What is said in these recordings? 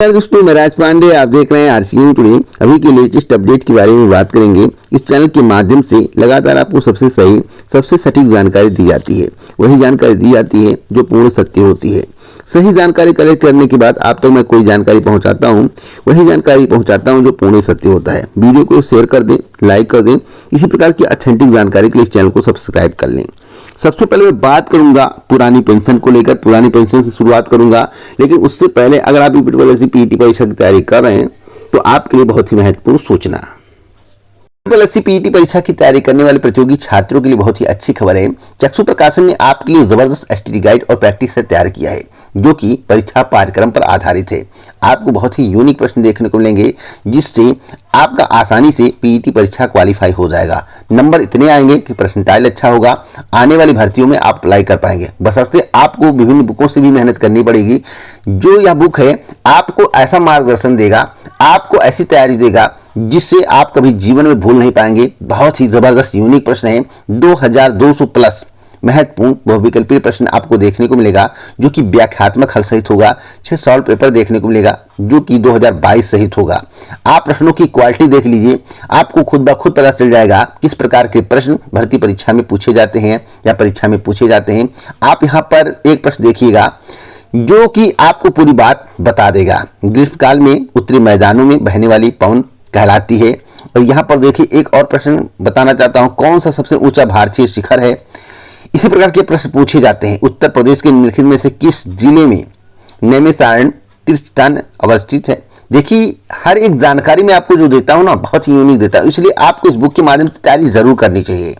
दोस्तों, मैं राज पांडे, आप देख रहे हैं आरसीएन टुडे। अभी के लेटेस्ट अपडेट के बारे में बात करेंगे। इस चैनल के माध्यम से लगातार आपको सबसे सही, सबसे सटीक जानकारी दी जाती है। वही जानकारी दी जाती है जो पूर्ण सत्य होती है। सही जानकारी कलेक्ट करने के बाद आप तक मैं कोई जानकारी पहुंचाता हूं, वही जानकारी पहुंचाता हूं जो पूर्ण सत्य होता है। वीडियो को शेयर कर दें, लाइक कर दें। इसी प्रकार की ऑथेंटिक जानकारी के लिए इस चैनल को सब्सक्राइब कर लें। सबसे पहले मैं बात करूंगा पुरानी पेंशन को लेकर। पुरानी पेंशन से शुरुआत करूंगा, लेकिन उससे पहले अगर आप यूपीएससी पीईटी परीक्षा की तैयारी कर रहे हैं तो आपके लिए बहुत ही महत्वपूर्ण सूचना। यूपीएससी पीईटी परीक्षा की तैयारी करने वाले प्रतियोगी छात्रों के लिए बहुत ही अच्छी खबर है। चक्षु प्रकाशन ने आपके लिए जबरदस्त एसटीडी गाइड और प्रैक्टिस सेट तैयार किया है, जो कि परीक्षा पाठ्यक्रम पर आधारित है। आपको बहुत ही यूनिक प्रश्न देखने को मिलेंगे, जिससे आपका आसानी से पीईटी परीक्षा क्वालिफाई हो जाएगा। नंबर इतने आएंगे कि परसेंटाइल अच्छा होगा। आने वाली भर्तियों में आप अप्लाई कर पाएंगे, बशर्ते आपको विभिन्न बुकों से भी मेहनत करनी पड़ेगी। जो यह बुक है आपको ऐसा मार्गदर्शन देगा, आपको ऐसी तैयारी देगा जिससे आप कभी जीवन में भूल नहीं पाएंगे। बहुत ही जबरदस्त यूनिक प्रश्न है। 2200 प्लस महत्वपूर्ण बहुविकल्पीय प्रश्न आपको देखने को मिलेगा, जो कि व्याख्यात्मक हल सहित होगा। 6 सॉल्व पेपर देखने को मिलेगा, जो कि 2022 सहित होगा। आप प्रश्नों की क्वालिटी देख लीजिए, आपको खुद ब खुद पता चल जाएगा किस प्रकार के प्रश्न भर्ती परीक्षा में पूछे जाते हैं या परीक्षा में पूछे जाते हैं। आप यहाँ पर एक प्रश्न देखिएगा जो कि आपको पूरी बात बता देगा। ग्रीष्मकाल में उत्तरी मैदानों में बहने वाली पवन कहलाती है। और यहाँ पर देखिए एक और प्रश्न बताना चाहता हूँ, कौन सा सबसे ऊंचा भारतीय शिखर है। इसी प्रकार के प्रश्न पूछे जाते हैं। उत्तर प्रदेश के निम्नलिखित में से किस जिले में नैमिषारण्य तीर्थस्थान अवस्थित है। देखिए हर एक जानकारी में आपको जो देता हूं ना, बहुत ही यूनिक देता हूं, इसलिए आपको इस बुक के माध्यम से तैयारी जरूर करनी चाहिए।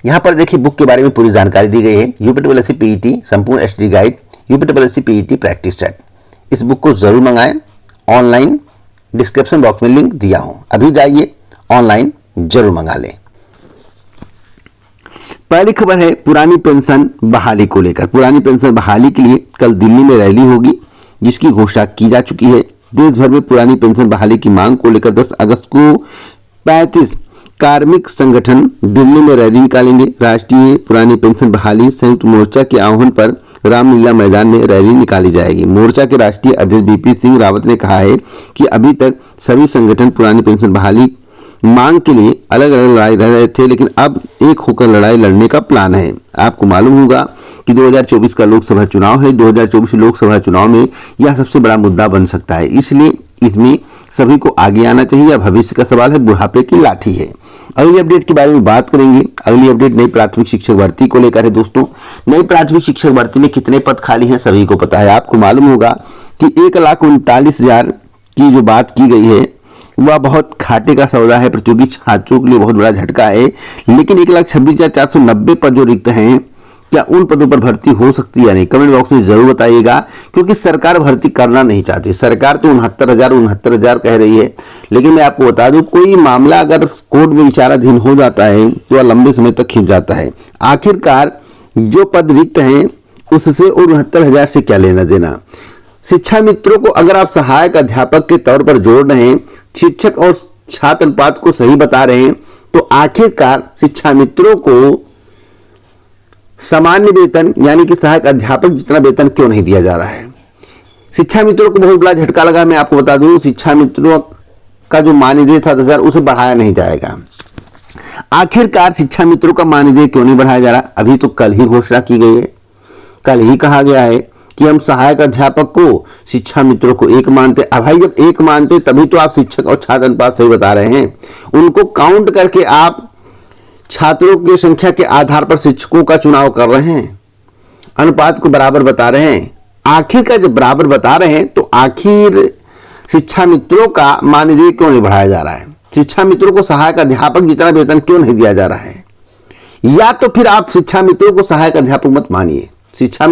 यहाँ पर देखिए बुक के बारे में पूरी जानकारी दी गई है। यूपीएससी पीईटी संपूर्ण STD guide, UPSC PET practice set. इस बुक को जरूर मंगाएं। ऑनलाइन डिस्क्रिप्शन बॉक्स में लिंक दिया हूं, अभी जाइए ऑनलाइन जरूर मंगा लें। पहली खबर है पुरानी पेंशन बहाली को लेकर। पुरानी पेंशन बहाली के लिए कल दिल्ली में रैली होगी, जिसकी घोषणा की जा चुकी है। देश भर में पुरानी पेंशन बहाली की मांग को लेकर 10 अगस्त को 35 कार्मिक संगठन दिल्ली में रैली निकालेंगे। राष्ट्रीय पुरानी पेंशन बहाली संयुक्त मोर्चा के आह्वान पर रामलीला मैदान में रैली निकाली जाएगी। मोर्चा के राष्ट्रीय अध्यक्ष बीपी सिंह रावत ने कहा है कि अभी तक सभी संगठन पुरानी पेंशन बहाली मांग के लिए अलग अलग लड़ाई लड़ रहे थे, लेकिन अब एक होकर लड़ाई लड़ने का प्लान है। आपको मालूम होगा कि 2024 का लोकसभा चुनाव है। 2024 लोकसभा चुनाव में यह सबसे बड़ा मुद्दा बन सकता है, इसलिए इसमें सभी को आगे आना चाहिए। यह भविष्य का सवाल है, बुढ़ापे की लाठी है। अगली अपडेट के बारे में बात करेंगे। अगली अपडेट नई प्राथमिक शिक्षक भर्ती को लेकर है। दोस्तों, नई प्राथमिक शिक्षक भर्ती में कितने पद खाली हैं सभी को पता है। आपको मालूम होगा कि 1,39,000 की जो बात की गई है वह बहुत घाटे का सौदा है। प्रतियोगी छात्रों के लिए बहुत बड़ा झटका है। लेकिन 1,26,490 पद जो रिक्त हैं, क्या उन पदों पर भर्ती हो सकती है या नहीं, कमेंट बॉक्स में जरूर बताइएगा। क्योंकि सरकार भर्ती करना नहीं चाहती। सरकार तो 69,000 कह रही है, लेकिन मैं आपको बता दूं, कोई मामला अगर कोर्ट में विचाराधीन हो जाता है तो वह लंबे समय तक खींच जाता है। आखिरकार जो पद रिक्त हैं उससे और 69,000 से क्या लेना देना। शिक्षा मित्रों को अगर आप सहायक अध्यापक के तौर पर जोड़ रहे हैं, शिक्षक और छात्र अनुपात को सही बता रहे हैं, तो आखिरकार शिक्षा मित्रों को सामान्य वेतन यानी कि सहायक अध्यापक जितना वेतन क्यों नहीं दिया जा रहा है। शिक्षा मित्रों को बहुत बड़ा झटका लगा। मैं आपको बता दूं, शिक्षा मित्रों का जो मानदेय था 10,000, उसे बढ़ाया नहीं जाएगा। आखिरकार शिक्षा मित्रों का मानदेय क्यों नहीं बढ़ाया जा रहा। अभी तो कल ही घोषणा की गई है, कल ही कहा गया है कि हम सहायक अध्यापक को, शिक्षा मित्रों को एक मानते। अब भाई जब एक मानते तभी तो आप शिक्षक और छात्र अनुपात सही बता रहे हैं। उनको काउंट करके आप छात्रों की संख्या के आधार पर शिक्षकों का चुनाव कर रहे हैं, अनुपात को बराबर बता रहे हैं। आखिर का जब बराबर बता रहे हैं तो आखिर शिक्षा मित्रों का मानदेय क्यों नहीं बढ़ाया जा रहा है। शिक्षा मित्रों को सहायक अध्यापक जितना वेतन क्यों नहीं दिया जा रहा है। या तो फिर आप शिक्षा मित्रों को सहायक अध्यापक मत मानिए, शिक्षा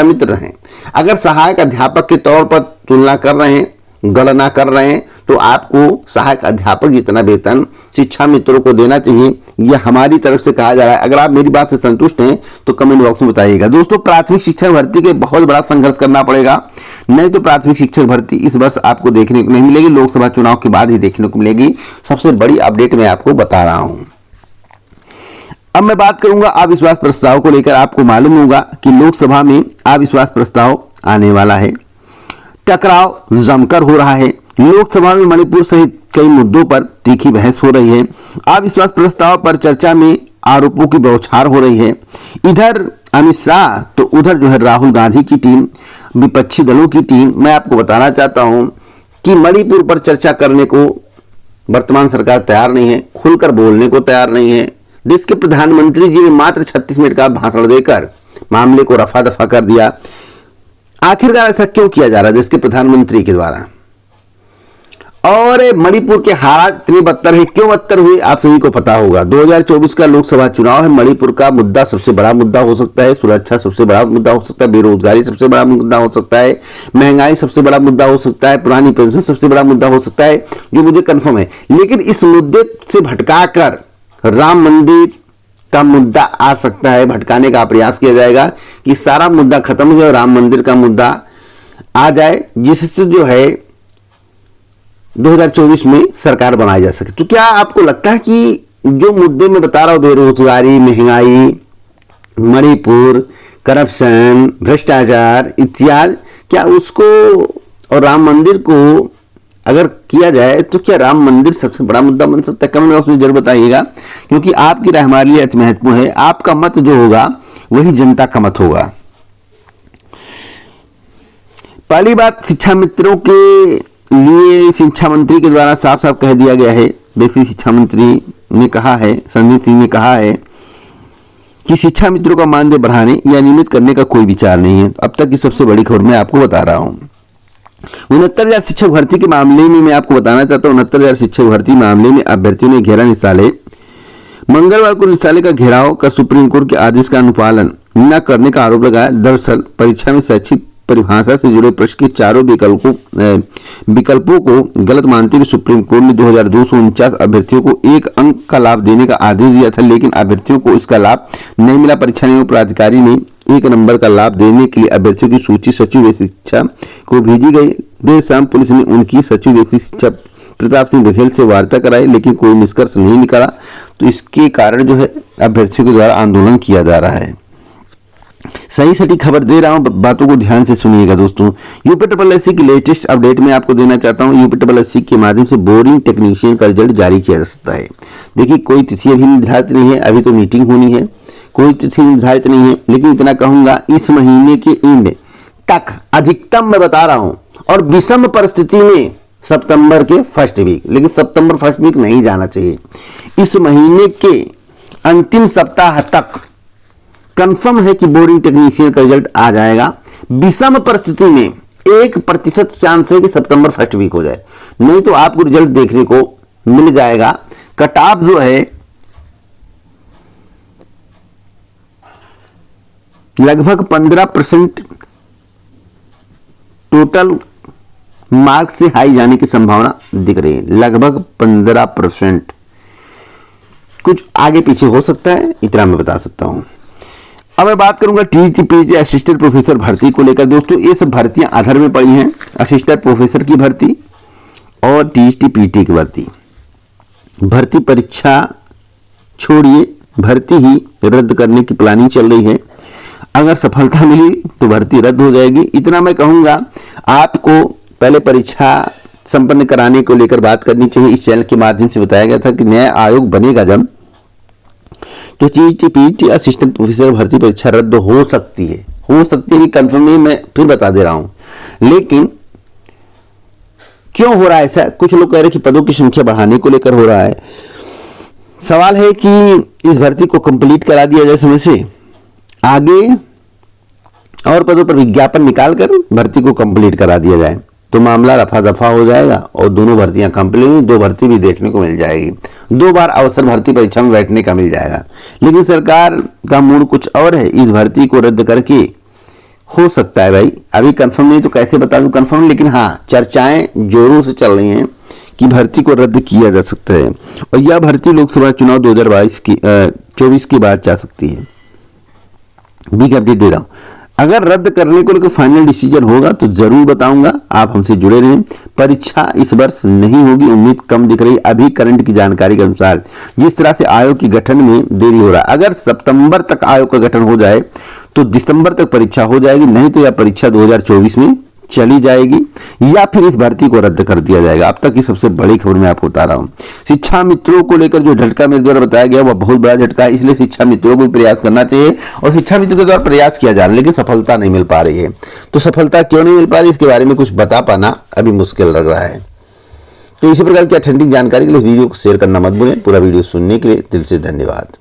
मित्र रहें। अगर सहायक अध्यापक के तौर पर तुलना कर रहे हैं, गणना कर रहे हैं, तो आपको सहायक अध्यापक जितना वेतन शिक्षा मित्रों को देना चाहिए। यह हमारी तरफ से कहा जा रहा है। अगर आप मेरी बात से संतुष्ट हैं तो कमेंट बॉक्स में बताइएगा। दोस्तों, प्राथमिक शिक्षक भर्ती के बहुत बड़ा संघर्ष करना पड़ेगा, नहीं तो प्राथमिक शिक्षक भर्ती इस वर्ष आपको देखने को नहीं मिलेगी। लोकसभा चुनाव के बाद ही देखने को मिलेगी। सबसे बड़ी अपडेट मैं आपको बता रहा हूं। अब मैं बात करूंगा अविश्वास प्रस्ताव को लेकर। आपको मालूम होगा कि लोकसभा में अविश्वास प्रस्ताव आने वाला है। टकराव जमकर हो रहा है। लोकसभा में मणिपुर सहित कई मुद्दों पर तीखी बहस हो रही है। अविश्वास प्रस्ताव पर चर्चा में आरोपों की बौछार हो रही है। इधर अमित शाह तो उधर जो है राहुल गांधी की टीम, विपक्षी दलों की टीम। मैं आपको बताना चाहता हूं कि मणिपुर पर चर्चा करने को वर्तमान सरकार तैयार नहीं है, खुलकर बोलने को तैयार नहीं है। देश के प्रधानमंत्री जी ने मात्र 36 मिनट का भाषण देकर मामले को रफा दफा कर दिया। आखिरकार ऐसा क्यों किया जा रहा है देश के प्रधानमंत्री के द्वारा? और मणिपुर के हालात इतने बदतर है, क्यों बदतर हुए आप सभी को पता होगा। 2024 का लोकसभा चुनाव है। मणिपुर का मुद्दा सबसे बड़ा मुद्दा हो सकता है, सुरक्षा सबसे बड़ा मुद्दा हो सकता है, बेरोजगारी सबसे बड़ा मुद्दा हो सकता है, महंगाई सबसे बड़ा मुद्दा हो सकता है, पुरानी पेंशन सबसे बड़ा मुद्दा हो सकता है, जो मुझे कंफर्म है। लेकिन इस मुद्दे से भटकाकर राम मंदिर का मुद्दा आ सकता है, भटकाने का प्रयास किया जाएगा कि सारा मुद्दा खत्म हो जाए, राम मंदिर का मुद्दा आ जाए, जिससे जो है 2024 में सरकार बनाई जा सके। तो क्या आपको लगता है कि जो मुद्दे मैं बता रहा हूं, बेरोजगारी, महंगाई, मणिपुर, करप्शन, भ्रष्टाचार इत्यादि, क्या उसको और राम मंदिर को अगर किया जाए तो क्या राम मंदिर सबसे बड़ा मुद्दा बन सकता है? कमेंट बॉक्स में जरूर बताइएगा, क्योंकि आपकी राय हमारे लिए अति महत्वपूर्ण है। आपका मत जो होगा वही जनता का मत होगा। पहली बात, शिक्षा मित्रों के लिए शिक्षा मंत्री के द्वारा साफ साफ कह दिया गया है। बेसिक शिक्षा मंत्री ने कहा है, संदीप सिंह ने कहा है कि शिक्षा मित्रों का मानदेय बढ़ाने या नियमित करने का कोई विचार नहीं है। अब तक की सबसे बड़ी खबर मैं आपको बता रहा हूं। 69,000 शिक्षक भर्ती के मामले में मैं आपको बताना चाहता हूं। 69,000 शिक्षक भर्ती मामले में अभ्यर्थियों ने घेरा निशाले। मंगलवार को निशाले का घेराव कर सुप्रीम कोर्ट के आदेश का अनुपालन न करने का आरोप लगाया। दरअसल परीक्षा में शैक्षिक परिभाषा से जुड़े प्रश्न के चारों विकल्पों को गलत मानते हुए सुप्रीम कोर्ट ने 2249 अभ्यर्थियों को 1 अंक का लाभ देने का आदेश दिया था, लेकिन अभ्यर्थियों को इसका लाभ नहीं मिला। परीक्षा नियम प्राधिकारी ने 1 नंबर का लाभ देने के लिए अभ्यर्थियों की सूची सचिव बेसिक शिक्षा को भेजी गई। देर शाम पुलिस ने उनकी सचिव बेसिक शिक्षा प्रताप सिंह बघेल से वार्ता कराई, लेकिन कोई निष्कर्ष नहीं निकला। तो इसके कारण जो है अभ्यर्थियों के द्वारा आंदोलन किया जा रहा है। सही सटीक खबर दे रहा हूं, बातों को ध्यान से सुनिएगा दोस्तों। यूपीएससी की लेटेस्ट अपडेट में आपको देना चाहता हूं। यूपीएससी के माध्यम से बोरिंग टेक्नीशियन का रिजल्ट जारी किया जा सकता है। देखिए, कोई तिथि अभी निर्धारित नहीं है, अभी तो मीटिंग होनी है, कोई तिथि निर्धारित नहीं है, लेकिन इतना कहूंगा इस महीने के एंड तक अधिकतम मैं बता रहा हूं, और विषम परिस्थिति में सितंबर के फर्स्ट वीक, लेकिन सितंबर फर्स्ट वीक नहीं जाना चाहिए। इस महीने के अंतिम सप्ताह तक कंफर्म है कि बोरिंग टेक्नीशियन का रिजल्ट आ जाएगा। विषम परिस्थिति में 1% चांस है कि सितंबर फर्स्ट वीक हो जाए, नहीं तो आपको रिजल्ट देखने को मिल जाएगा। कट ऑफ जो है लगभग 15% टोटल मार्क्स से हाई जाने की संभावना दिख रही है, लगभग 15%। कुछ आगे पीछे हो सकता है, इतना मैं बता सकता हूं। अब मैं बात करूंगा टीजीटी पीएचडी असिस्टेंट प्रोफेसर भर्ती को लेकर। दोस्तों, ये सब भर्तियां अधर में पड़ी हैं, असिस्टेंट प्रोफेसर की भर्ती और टीजीटी पीटी की भर्ती। भर्ती परीक्षा छोड़िए, भर्ती ही रद्द करने की प्लानिंग चल रही है। अगर सफलता मिली तो भर्ती रद्द हो जाएगी। इतना मैं कहूंगा, आपको पहले परीक्षा संपन्न कराने को लेकर बात करनी चाहिए। इस चैनल के माध्यम से बताया गया था कि नया आयोग बनेगा जब, तो टीजीटी पीटी असिस्टेंट प्रोफेसर भर्ती परीक्षा रद्द हो सकती है, कंफर्म नहीं, मैं फिर बता दे रहा हूं। लेकिन क्यों हो रहा है ऐसा? कुछ लोग कह रहे हैं कि पदों की संख्या बढ़ाने को लेकर हो रहा है। सवाल है कि इस भर्ती को कंप्लीट करा दिया जाए समय से, आगे और पदों पर विज्ञापन निकालकर भर्ती को कंप्लीट करा दिया जाए, तो मामला रफा दफा हो जाएगा और दोनों भर्तियां कंप्लीट हुई, 2 भर्ती भी देखने को मिल जाएगी। 2 बार अवसर भर्ती परीक्षा में बैठने का मिल जाएगा। लेकिन सरकार का मूड कुछ और है, इस भर्ती को रद्द करके हो सकता है भाई, अभी कंफर्म नहीं तो कैसे बता दूं कंफर्म, लेकिन हाँ, चर्चाएं जोरों से चल रही हैं कि भर्ती को रद्द किया जा सकता है और यह भर्ती लोकसभा चुनाव 2024 की बात जा सकती है। बिग अपडेट दे रहा हूं। अगर रद्द करने को लेकर फाइनल डिसीजन होगा तो जरूर बताऊंगा, आप हमसे जुड़े रहें। परीक्षा इस वर्ष नहीं होगी, उम्मीद कम दिख रही। अभी करंट की जानकारी के अनुसार जिस तरह से आयोग के गठन में देरी हो रहा है, अगर सितंबर तक आयोग का गठन हो जाए तो दिसंबर तक परीक्षा हो जाएगी, नहीं तो यह परीक्षा 2024 में चली जाएगी या फिर इस भर्ती को रद्द कर दिया जाएगा। अब तक की सबसे बड़ी खबर मैं आपको बता रहा हूं। शिक्षा मित्रों को लेकर जो झटका मेरे द्वारा बताया गया वह बहुत बड़ा झटका है, इसलिए शिक्षा मित्रों को प्रयास करना चाहिए और शिक्षा मित्रों के द्वारा प्रयास किया जा रहा है लेकिन सफलता नहीं मिल पा रही है। तो सफलता क्यों नहीं मिल पा रही, इसके बारे में कुछ बता पाना अभी मुश्किल लग रहा है। तो इसी प्रकार की अथेंटिक जानकारी के लिए इस वीडियो को शेयर करना मत भूलें। पूरा वीडियो सुनने के लिए दिल से धन्यवाद।